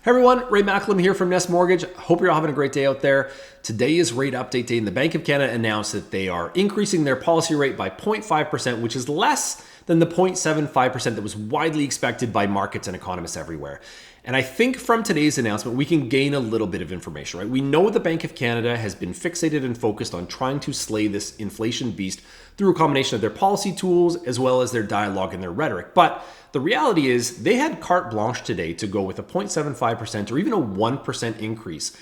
Hey everyone, Ray Macklem here from Nest Mortgage. Hope you're all having a great day out there. Today is rate update day, and the Bank of Canada announced that they are increasing their policy rate by 0.5%, which is less than the 0.75% that was widely expected by markets and economists everywhere. And I think from today's announcement, we can gain a little bit of information, right? We know the Bank of Canada has been fixated and focused on trying to slay this inflation beast through a combination of their policy tools as well as their dialogue and their rhetoric. But the reality is they had carte blanche today to go with a 0.75% or even a 1% increase.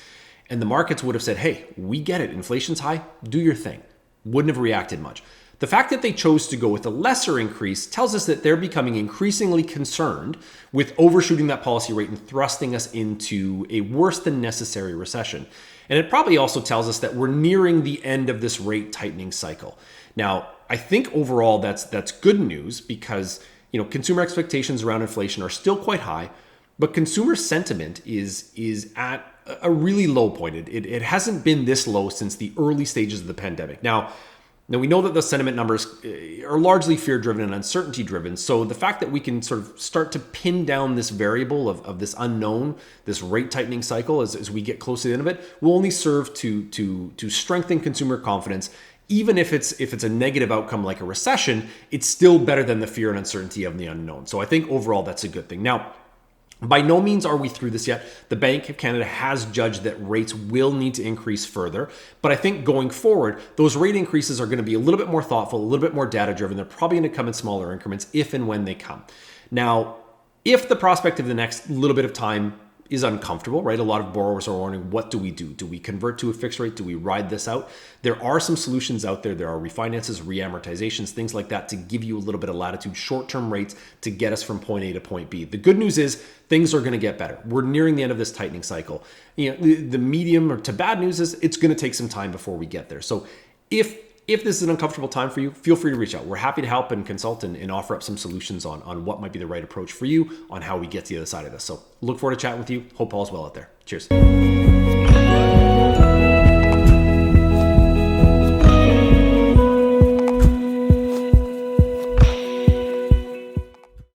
And the markets would have said, hey, we get it. Inflation's high. Do your thing. Wouldn't have reacted much. The fact that they chose to go with a lesser increase tells us that they're becoming increasingly concerned with overshooting that policy rate and thrusting us into a worse than necessary recession. And it probably also tells us that we're nearing the end of this rate tightening cycle. Now, I think overall that's good news because consumer expectations around inflation are still quite high, but consumer sentiment is at a really low point. It hasn't been this low since the early stages of the pandemic. Now we know that the sentiment numbers are largely fear-driven and uncertainty-driven. So the fact that we can sort of start to pin down this variable of this unknown, this rate tightening cycle as we get close to the end of it, will only serve to strengthen consumer confidence. Even if it's a negative outcome like a recession, it's still better than the fear and uncertainty of the unknown. So I think overall that's a good thing. Now, by no means are we through this yet. The Bank of Canada has judged that rates will need to increase further. But I think going forward, those rate increases are going to be a little bit more thoughtful, a little bit more data-driven. They're probably going to come in smaller increments if and when they come. Now, if the prospect of the next little bit of time is uncomfortable, right? A lot of borrowers are wondering, what do we do? Do we convert to a fixed rate? Do we ride this out? There are some solutions out there. There are refinances, reamortizations, things like that to give you a little bit of latitude, short-term rates to get us from point A to point B. The good news is things are going to get better. We're nearing the end of this tightening cycle. The medium or to bad news is it's going to take some time before we get there. So if this is an uncomfortable time for you, feel free to reach out. We're happy to help and consult and offer up some solutions on what might be the right approach for you on how we get to the other side of this. So look forward to chatting with you. Hope all is well out there. Cheers.